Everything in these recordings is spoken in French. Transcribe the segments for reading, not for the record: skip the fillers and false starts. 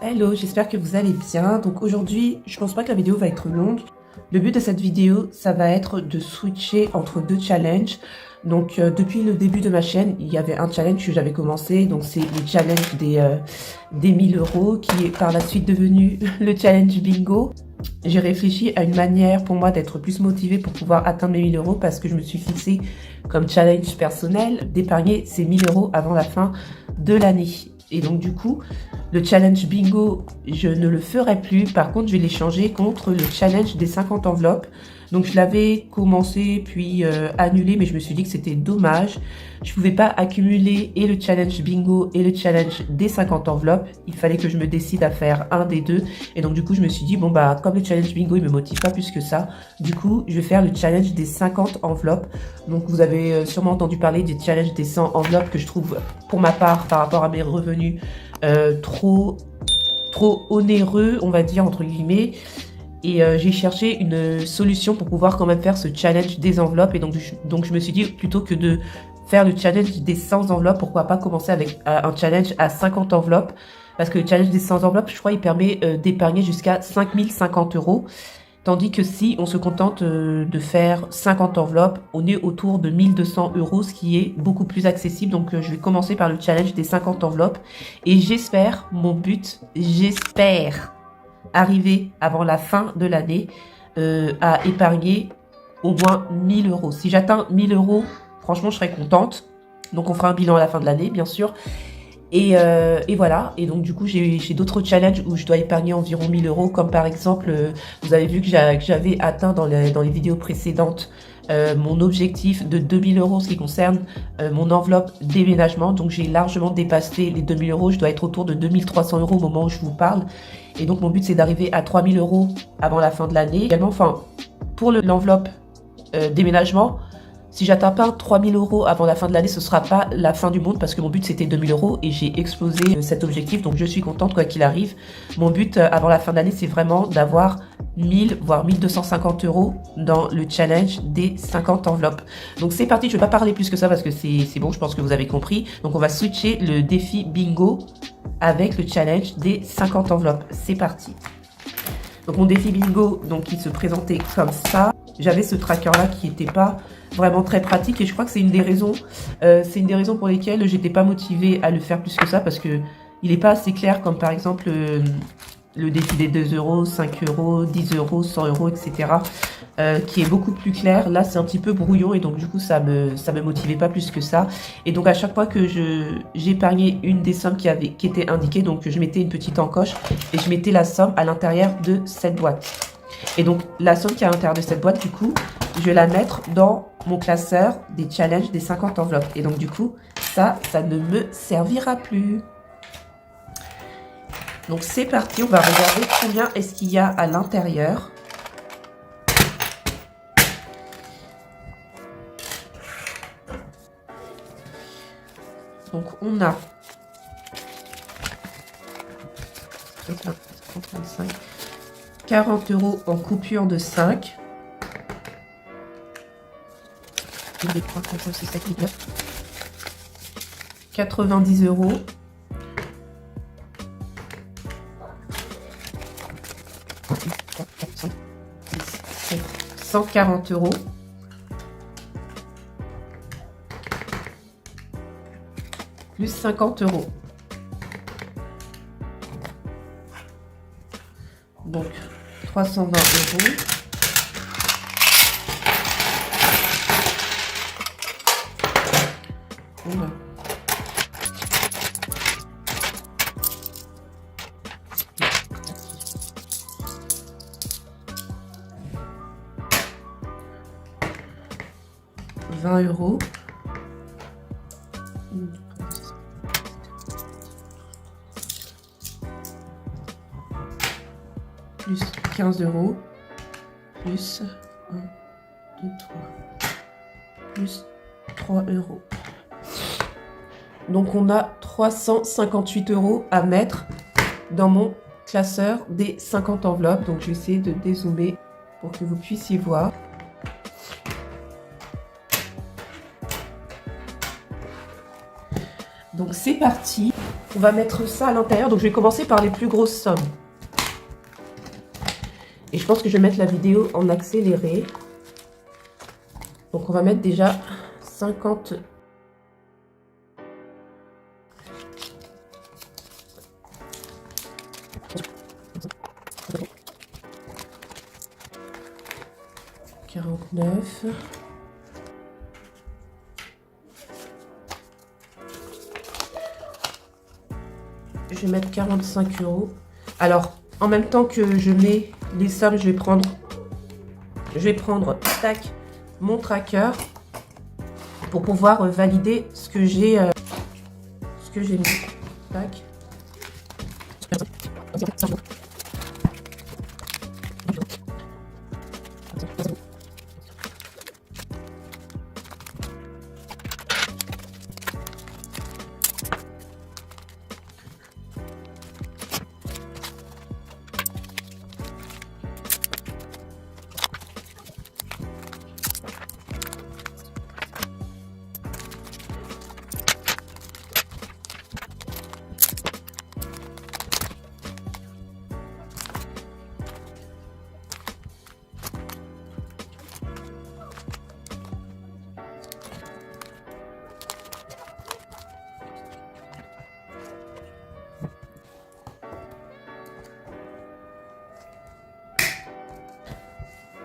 Hello, j'espère que vous allez bien. Donc aujourd'hui, je pense pas que la vidéo va être longue. Le but de cette vidéo, ça va être de switcher entre deux challenges. Donc depuis le début de ma chaîne, il y avait un challenge que j'avais commencé. Donc c'est le challenge des 1000 euros qui est par la suite devenu le challenge bingo. J'ai réfléchi à une manière pour moi d'être plus motivée pour pouvoir atteindre mes 1000 euros parce que je me suis fixé comme challenge personnel d'épargner ces 1000 euros avant la fin de l'année. Et donc du coup, le challenge bingo, je ne le ferai plus. Par contre, je vais l'échanger contre le challenge des 50 enveloppes. Donc je l'avais commencé puis annulé, mais je me suis dit que c'était dommage. Je pouvais pas accumuler et le challenge bingo et le challenge des 50 enveloppes. Il fallait que je me décide à faire un des deux. Et donc du coup, je me suis dit, bon bah comme le challenge bingo, il me motive pas plus que ça. Du coup, je vais faire le challenge des 50 enveloppes. Donc vous avez sûrement entendu parler du challenge des 100 enveloppes que je trouve, pour ma part, par rapport à mes revenus, trop onéreux, on va dire, entre guillemets. Et j'ai cherché une solution pour pouvoir quand même faire ce challenge des enveloppes. Et donc je me suis dit, plutôt que de faire le challenge des 100 enveloppes, pourquoi pas commencer avec un challenge à 50 enveloppes. Parce que le challenge des 100 enveloppes, je crois, il permet d'épargner jusqu'à 5050 euros. Tandis que si on se contente de faire 50 enveloppes, on est autour de 1200 euros, ce qui est beaucoup plus accessible. Donc je vais commencer par le challenge des 50 enveloppes. Et j'espère, mon but, j'espère arriver avant la fin de l'année à épargner au moins 1000 euros. Si j'atteins 1000 euros, franchement, je serais contente. Donc on fera un bilan à la fin de l'année, bien sûr. Et voilà, et donc du coup j'ai d'autres challenges où je dois épargner environ 1000 euros, comme par exemple, vous avez vu que j'avais atteint dans les vidéos précédentes mon objectif de 2000 euros en ce qui concerne mon enveloppe déménagement. Donc j'ai largement dépassé les 2000 euros, je dois être autour de 2300 euros au moment où je vous parle. Et donc mon but c'est d'arriver à 3000 euros avant la fin de l'année. Également, enfin, pour l'enveloppe déménagement, si j'atteins pas 3000 euros avant la fin de l'année, ce sera pas la fin du monde parce que mon but c'était 2000 euros et j'ai explosé cet objectif. Donc je suis contente quoi qu'il arrive. Mon but avant la fin de l'année, c'est vraiment d'avoir 1000 voire 1250 euros dans le challenge des 50 enveloppes. Donc c'est parti, je vais pas parler plus que ça parce que c'est bon, je pense que vous avez compris. Donc on va switcher le défi bingo avec le challenge des 50 enveloppes. C'est parti. Donc mon défi bingo, donc il se présentait comme ça. J'avais ce tracker là qui était pas vraiment très pratique et je crois que c'est une des raisons pour lesquelles j'étais pas motivée à le faire plus que ça parce que il est pas assez clair, comme par exemple le défi des 2 euros, 5 euros, 10 euros, 100 euros, etc. Qui est beaucoup plus clair. Là c'est un petit peu brouillon et donc du coup ça me motivait pas plus que ça. Et donc à chaque fois que j'épargnais une des sommes qui était indiquée, donc je mettais une petite encoche et je mettais la somme à l'intérieur de cette boîte. Et donc la somme qui est à l'intérieur de cette boîte, du coup, je vais la mettre dans mon classeur des challenges des 50 enveloppes. Et donc du coup, ça ne me servira plus. Donc c'est parti, on va regarder combien est-ce qu'il y a à l'intérieur. Donc on a 40 euros en coupure de 5. 90 euros. 140 euros. Plus 50 euros. Donc 320 euros. Voilà. €20. Plus 15 euros. Plus 1, 2, 3. Plus 3 euros. Donc on a 358 euros à mettre dans mon classeur des 50 enveloppes. Donc je vais essayer de dézoomer pour que vous puissiez voir. Donc c'est parti. On va mettre ça à l'intérieur. Donc je vais commencer par les plus grosses sommes. Et je pense que je vais mettre la vidéo en accéléré. Donc on va mettre déjà 50. $49. Je vais mettre 45 €. Alors, en même temps que je mets les sommes, je vais prendre tac, mon tracker pour pouvoir valider ce que j'ai mis. Tac.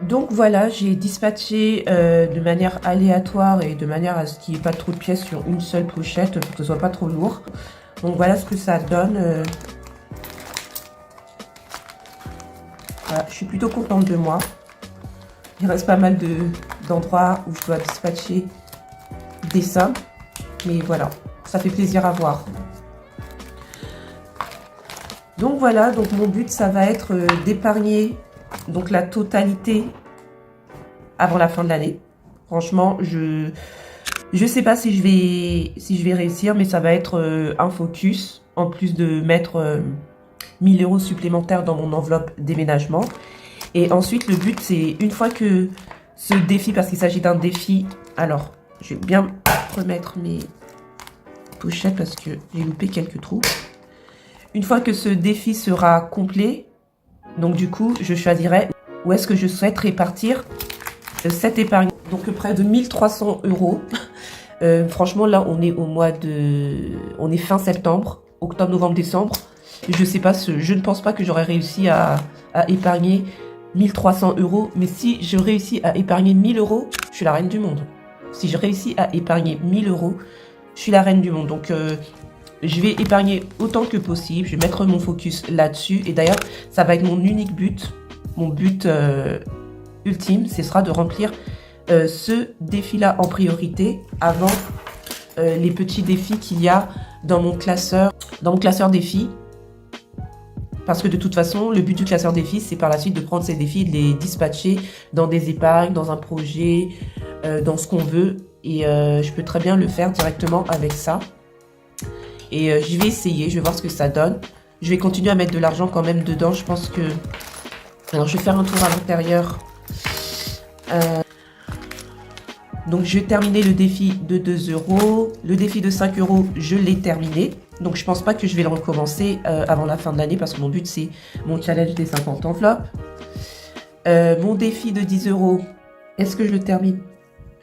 Donc voilà, j'ai dispatché de manière aléatoire et de manière à ce qu'il n'y ait pas trop de pièces sur une seule pochette pour que ce soit pas trop lourd. Donc voilà ce que ça donne. Voilà, je suis plutôt contente de moi. Il reste pas mal d'endroits où je dois dispatcher des sommes. Mais voilà, ça fait plaisir à voir. Donc voilà, donc mon but ça va être d'épargner donc la totalité avant la fin de l'année. Franchement, je sais pas si je vais réussir, mais ça va être un focus en plus de mettre 1000 € supplémentaires dans mon enveloppe déménagement. Et ensuite le but c'est une fois que ce défi, parce qu'il s'agit d'un défi, alors je vais bien remettre mes pochettes parce que j'ai loupé quelques trous. Une fois que ce défi sera complet, donc du coup, je choisirai où est-ce que je souhaite répartir cette épargne. Donc près de 1300 €. Franchement, là, on est on est fin septembre, octobre, novembre, décembre. Je ne pense pas que j'aurais réussi à épargner 1300 €. Mais si je réussis à épargner 1000 €, je suis la reine du monde. Si je réussis à épargner 1000 €, je suis la reine du monde. Donc, je vais épargner autant que possible. Je vais mettre mon focus là-dessus. Et d'ailleurs, ça va être mon unique but. Mon but ultime, ce sera de remplir ce défi-là en priorité avant les petits défis qu'il y a dans mon classeur défis. Parce que de toute façon, le but du classeur défis, c'est par la suite de prendre ces défis, de les dispatcher dans des épargnes, dans un projet, dans ce qu'on veut. Et je peux très bien le faire directement avec ça. Et je vais essayer, je vais voir ce que ça donne. Je vais continuer à mettre de l'argent quand même dedans. Je pense que... Alors, je vais faire un tour à l'intérieur. Donc, je vais terminer le défi de 2 €. Le défi de 5 €, je l'ai terminé. Donc, je pense pas que je vais le recommencer avant la fin de l'année parce que mon but, c'est mon challenge des 50 enveloppes. Mon défi de 10 €, est-ce que je le termine?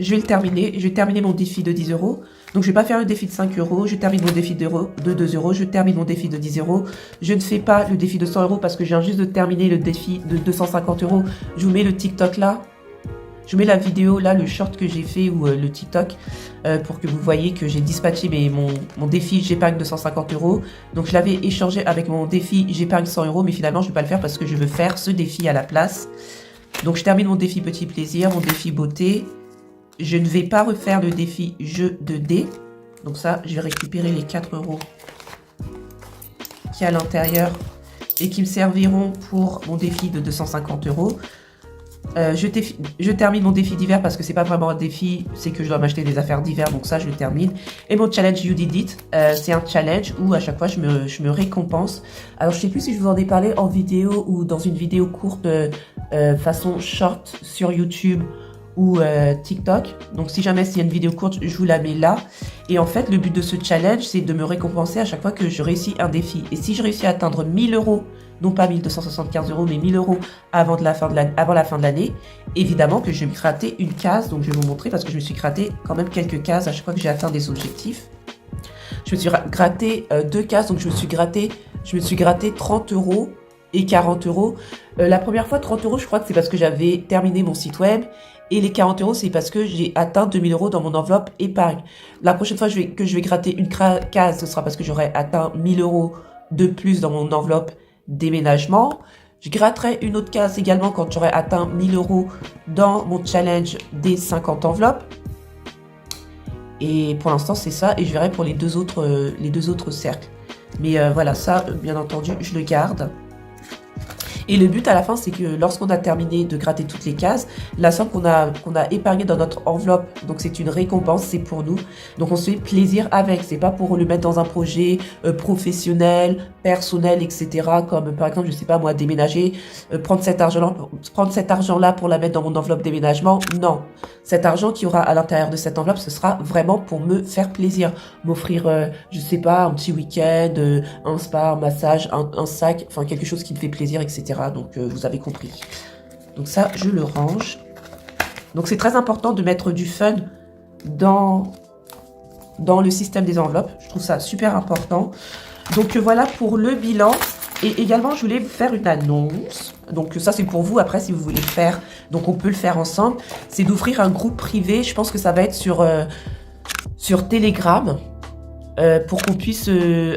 Je vais le terminer. Je vais terminer mon défi de 10 €. Donc, je vais pas faire le défi de 5 €. Je termine mon défi de 2 €. Je termine mon défi de 10 €. Je ne fais pas le défi de 100 € parce que je viens juste de terminer le défi de 250 €. Je vous mets le TikTok là. Je vous mets la vidéo là, le short que j'ai fait ou le TikTok pour que vous voyez que j'ai dispatché mon défi j'épargne 250 €. Donc, je l'avais échangé avec mon défi j'épargne 100 €. Mais finalement, je vais pas le faire parce que je veux faire ce défi à la place. Donc, je termine mon défi petit plaisir, mon défi beauté. Je ne vais pas refaire le défi jeu de dés. Donc ça, je vais récupérer les 4 € qui est à l'intérieur et qui me serviront pour mon défi de 250 €. Je termine mon défi d'hiver parce que c'est pas vraiment un défi, c'est que je dois m'acheter des affaires d'hiver, donc ça je le termine. Et mon challenge You Did It, c'est un challenge où à chaque fois je me récompense. Alors je sais plus si je vous en ai parlé en vidéo ou dans une vidéo courte façon short sur YouTube ou TikTok. Donc si jamais s'il y a une vidéo courte, je vous la mets là. Et en fait, le but de ce challenge, c'est de me récompenser à chaque fois que je réussis un défi. Et si je réussis à atteindre 1000 euros, non pas 1275 euros, mais 1000 euros avant la fin de l'année, évidemment que je vais me gratter une case. Donc je vais vous montrer parce que je me suis gratté quand même quelques cases à chaque fois que j'ai atteint des objectifs. Je me suis gratté 2 cases, donc je me suis gratté 30 euros et 40 euros. La première fois, 30 euros, je crois que c'est parce que j'avais terminé mon site web. Et les 40 euros, c'est parce que j'ai atteint 2000 euros dans mon enveloppe épargne. La prochaine fois que je vais gratter une case, ce sera parce que j'aurai atteint 1000 euros de plus dans mon enveloppe déménagement. Je gratterai une autre case également quand j'aurai atteint 1000 euros dans mon challenge des 50 enveloppes. Et pour l'instant, c'est ça. Et je verrai pour les deux autres cercles. Mais voilà, ça, bien entendu, je le garde. Et le but à la fin, c'est que lorsqu'on a terminé de gratter toutes les cases, la somme qu'on a épargnée dans notre enveloppe, donc c'est une récompense, c'est pour nous. Donc on se fait plaisir avec, c'est pas pour le mettre dans un projet professionnel, personnel, etc. Comme par exemple, je sais pas moi, déménager, prendre cet argent-là pour la mettre dans mon enveloppe déménagement. Non, cet argent qui aura à l'intérieur de cette enveloppe, ce sera vraiment pour me faire plaisir, m'offrir, je sais pas, un petit week-end, un spa, un massage, un sac, enfin quelque chose qui me fait plaisir, etc. Donc vous avez compris. Donc ça, je le range. Donc c'est très important de mettre du fun dans le système des enveloppes. Je trouve ça super important. Donc voilà pour le bilan. Et également, je voulais vous faire une annonce. Donc ça, c'est pour vous. Après, si vous voulez le faire, donc on peut le faire ensemble. C'est d'ouvrir un groupe privé. Je pense que ça va être sur Telegram. Pour qu'on puisse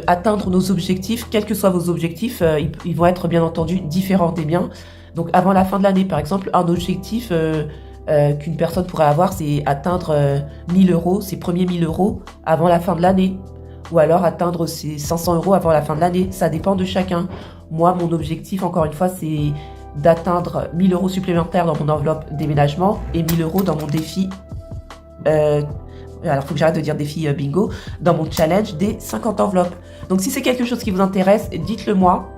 atteindre nos objectifs, quels que soient vos objectifs, ils vont être bien entendu différents des miens. Donc avant la fin de l'année, par exemple, un objectif qu'une personne pourrait avoir, c'est atteindre 1000 euros, ses premiers 1000 euros avant la fin de l'année. Ou alors atteindre ses 500 euros avant la fin de l'année. Ça dépend de chacun. Moi, mon objectif, encore une fois, c'est d'atteindre 1000 euros supplémentaires dans mon enveloppe déménagement et 1000 euros dans mon défi alors, il faut que j'arrête de dire défi bingo, dans mon challenge des 50 enveloppes. Donc, si c'est quelque chose qui vous intéresse, dites-le moi.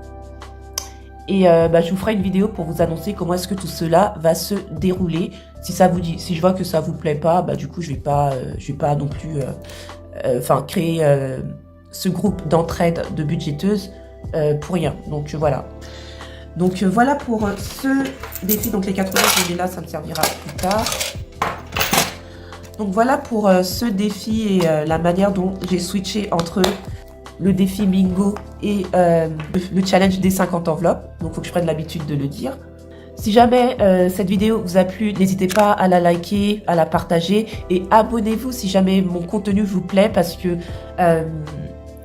Et je vous ferai une vidéo pour vous annoncer comment est-ce que tout cela va se dérouler. Si ça vous dit, si je vois que ça vous plaît pas, du coup, je vais pas non plus créer ce groupe d'entraide de budgéteuses pour rien. Donc, voilà. Donc, voilà pour ce défi. Donc, les 80, je mets là, ça me servira plus tard. Donc voilà pour ce défi et la manière dont j'ai switché entre le défi bingo et le challenge des 50 enveloppes. Donc il faut que je prenne l'habitude de le dire. Si jamais cette vidéo vous a plu, n'hésitez pas à la liker, à la partager et abonnez-vous si jamais mon contenu vous plaît parce que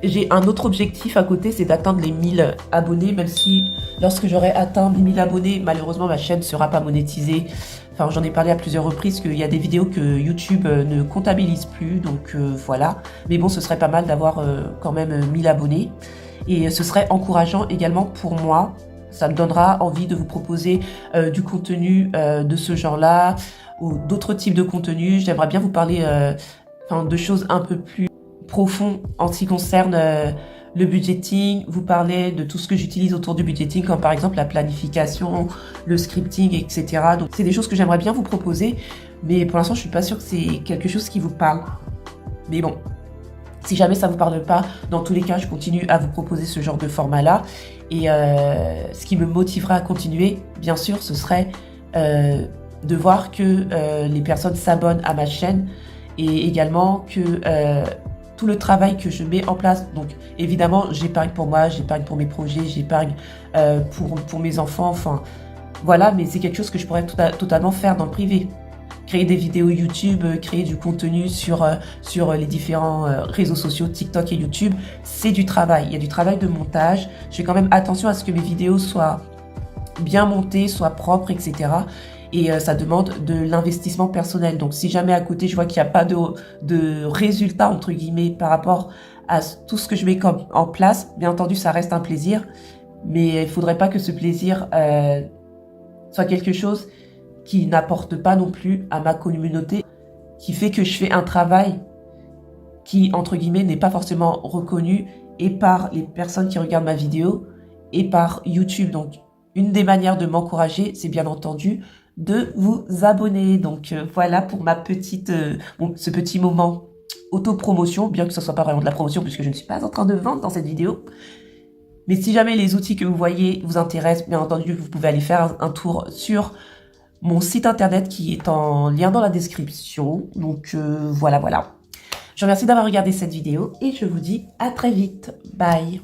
j'ai un autre objectif à côté, c'est d'atteindre les 1000 abonnés, même si lorsque j'aurai atteint les 1000 abonnés, malheureusement ma chaîne ne sera pas monétisée. Enfin, j'en ai parlé à plusieurs reprises qu'il y a des vidéos que YouTube ne comptabilise plus, donc voilà. Mais bon, ce serait pas mal d'avoir quand même 1000 abonnés. Et ce serait encourageant également pour moi. Ça me donnera envie de vous proposer du contenu de ce genre-là ou d'autres types de contenus. J'aimerais bien vous parler de choses un peu plus profondes en ce qui concerne le budgeting, vous parlez de tout ce que j'utilise autour du budgeting, comme par exemple la planification, le scripting, etc. Donc c'est des choses que j'aimerais bien vous proposer, mais pour l'instant je suis pas sûre que c'est quelque chose qui vous parle. Mais bon, si jamais ça vous parle pas, dans tous les cas je continue à vous proposer ce genre de format-là. Et ce qui me motivera à continuer, bien sûr, ce serait de voir que les personnes s'abonnent à ma chaîne et également que tout le travail que je mets en place. Donc évidemment, j'épargne pour moi, j'épargne pour mes projets, j'épargne pour mes enfants, enfin voilà, mais c'est quelque chose que je pourrais totalement faire dans le privé. Créer des vidéos YouTube, créer du contenu sur les différents réseaux sociaux, TikTok et YouTube, c'est du travail. Il y a du travail de montage. Je fais quand même attention à ce que mes vidéos soient bien montées, soient propres, etc. Et ça demande de l'investissement personnel. Donc si jamais à côté je vois qu'il n'y a pas de résultat entre guillemets par rapport à tout ce que je mets en place, bien entendu ça reste un plaisir, mais il faudrait pas que ce plaisir soit quelque chose qui n'apporte pas non plus à ma communauté, qui fait que je fais un travail qui entre guillemets n'est pas forcément reconnu et par les personnes qui regardent ma vidéo et par YouTube. Donc une des manières de m'encourager, c'est bien entendu de vous abonner. Donc voilà pour ma petite, ce petit moment auto-promotion, bien que ce soit pas vraiment de la promotion puisque je ne suis pas en train de vendre dans cette vidéo. Mais si jamais les outils que vous voyez vous intéressent, bien entendu, vous pouvez aller faire un tour sur mon site internet qui est en lien dans la description. Donc voilà. Je vous remercie d'avoir regardé cette vidéo et je vous dis à très vite. Bye.